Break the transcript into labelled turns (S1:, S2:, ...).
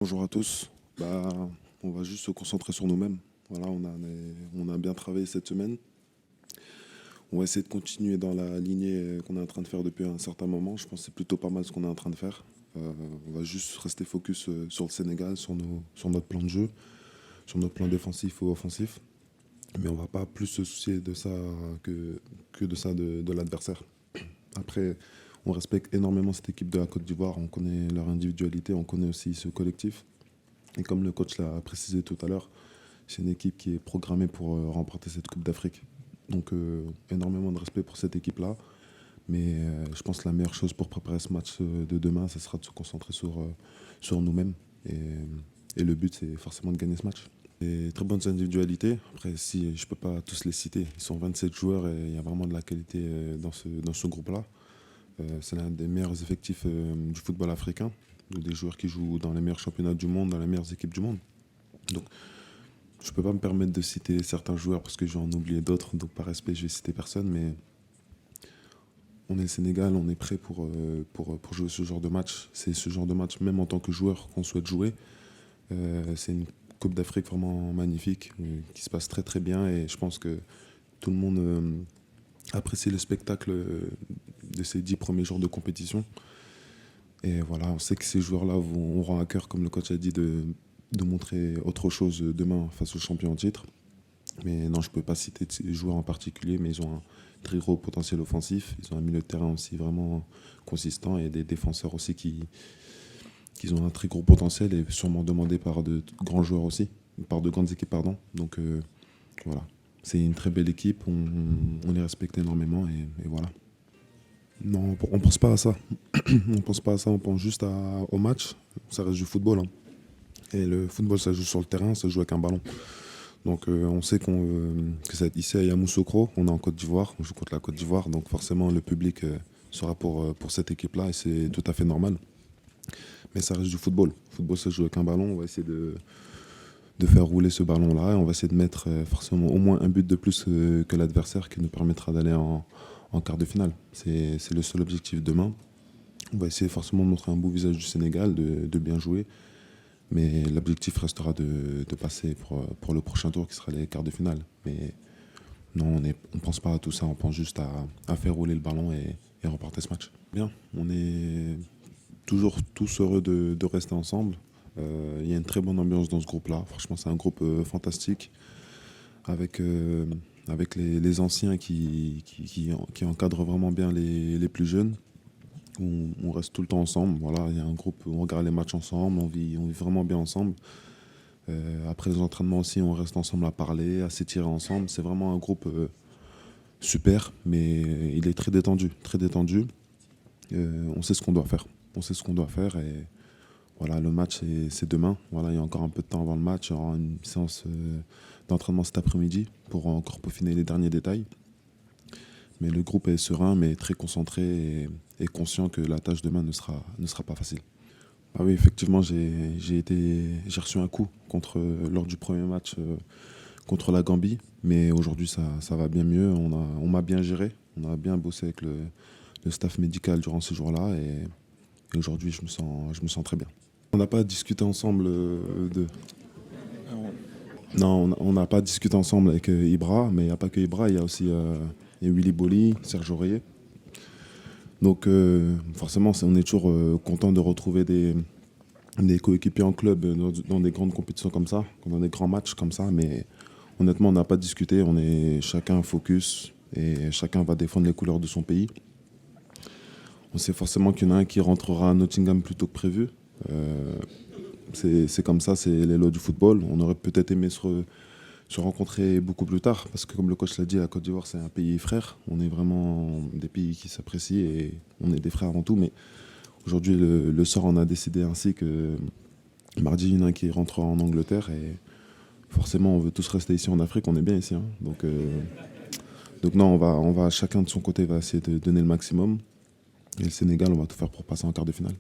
S1: Bonjour à tous. On va juste se concentrer sur nous-mêmes. Voilà, on a bien travaillé cette semaine. On va essayer de continuer dans la lignée qu'on est en train de faire depuis un certain moment. Je pense que c'est plutôt pas mal ce qu'on est en train de faire. On va juste rester focus sur le Sénégal, sur notre plan de jeu, sur notre plan défensif ou offensif. Mais on va pas plus se soucier de ça que de ça de l'adversaire. Après, on respecte énormément cette équipe de la Côte d'Ivoire. On connaît leur individualité, on connaît aussi ce collectif. Et comme le coach l'a précisé tout à l'heure, c'est une équipe qui est programmée pour remporter cette Coupe d'Afrique. Donc énormément de respect pour cette équipe-là. Mais je pense que la meilleure chose pour préparer ce match de demain, ce sera de se concentrer sur nous-mêmes. Et le but, c'est forcément de gagner ce match. Et très bonnes individualités. Après, si je ne peux pas tous les citer, ils sont 27 joueurs et il y a vraiment de la qualité dans ce groupe-là. C'est l'un des meilleurs effectifs du football africain. Des joueurs qui jouent dans les meilleurs championnats du monde, dans les meilleures équipes du monde. Donc, je ne peux pas me permettre de citer certains joueurs parce que je vais en oublier d'autres. Donc, par respect, je vais citer personne. Mais on est le Sénégal, on est prêt pour jouer ce genre de match. C'est ce genre de match, même en tant que joueur, qu'on souhaite jouer. C'est une Coupe d'Afrique vraiment magnifique, qui se passe très très bien. Et je pense que tout le monde apprécie le spectacle de ces 10 premiers jours de compétition. Et voilà, on sait que ces joueurs-là auront à cœur, comme le coach a dit, de montrer autre chose demain face aux champions en titre. Mais non, je ne peux pas citer de ces joueurs en particulier, mais ils ont un très gros potentiel offensif. Ils ont un milieu de terrain aussi vraiment consistant et des défenseurs aussi qui ont un très gros potentiel et sûrement demandé par de grands joueurs aussi, par de grandes équipes, pardon. Donc voilà, c'est une très belle équipe, on les respecte énormément et voilà. Non, on pense pas à ça. On pense pas à ça, on pense juste au match. Ça reste du football, hein. Et le football, ça joue sur le terrain, ça joue avec un ballon. Donc on sait que c'est ici à Yamoussoukro, on est en Côte d'Ivoire, on joue contre la Côte d'Ivoire, donc forcément le public sera pour cette équipe-là et c'est tout à fait normal. Mais ça reste du football. Le football, ça joue avec un ballon, on va essayer de faire rouler ce ballon-là et on va essayer de mettre forcément au moins un but de plus que l'adversaire qui nous permettra d'aller en quart de finale. C'est le seul objectif demain. On va essayer forcément de montrer un beau visage du Sénégal, de bien jouer. Mais l'objectif restera de passer pour le prochain tour qui sera les quarts de finale. Mais non, on ne pense pas à tout ça, on pense juste à faire rouler le ballon et remporter ce match. Bien, on est toujours tous heureux de rester ensemble. Il y a une très bonne ambiance dans ce groupe-là. Franchement, c'est un groupe fantastique avec les anciens qui encadrent vraiment bien les plus jeunes. On reste tout le temps ensemble. Voilà, il y a un groupe où on regarde les matchs ensemble, on vit vraiment bien ensemble. Après les entraînements aussi, on reste ensemble à parler, à s'étirer ensemble. C'est vraiment un groupe super, mais il est très détendu, très détendu. On sait ce qu'on doit faire. On sait ce qu'on doit faire et voilà, le match c'est demain. Voilà, il y a encore un peu de temps avant le match. Il y aura une séance d'entraînement cet après-midi pour encore peaufiner les derniers détails. Mais le groupe est serein, mais très concentré et conscient que la tâche demain ne sera pas facile. Ah oui, effectivement, j'ai reçu un coup lors du premier match contre la Gambie, mais aujourd'hui ça va bien mieux. On m'a bien géré, on a bien bossé avec le staff médical durant ces jours-là et aujourd'hui je me sens très bien. On n'a pas discuté ensemble de. Non, on n'a pas discuté ensemble avec Ibra, mais il n'y a pas que Ibra, il y a aussi il y a Willy Boli, Serge Aurier. Donc forcément, on est toujours content de retrouver des coéquipiers en club dans des grandes compétitions comme ça, dans des grands matchs comme ça. Mais honnêtement, on n'a pas discuté, on est chacun focus et chacun va défendre les couleurs de son pays. On sait forcément qu'il y en a un qui rentrera à Nottingham plus tôt que prévu. C'est comme ça, c'est les lois du football. On aurait peut-être aimé se rencontrer beaucoup plus tard, parce que comme le coach l'a dit, la Côte d'Ivoire c'est un pays frère. On est vraiment des pays qui s'apprécient et on est des frères avant tout. Mais aujourd'hui, le sort en a décidé ainsi que mardi, il y en a un qui rentre en Angleterre et forcément, on veut tous rester ici en Afrique. On est bien ici, hein. Donc non, on va chacun de son côté va essayer de donner le maximum. Et le Sénégal, on va tout faire pour passer en quart de finale.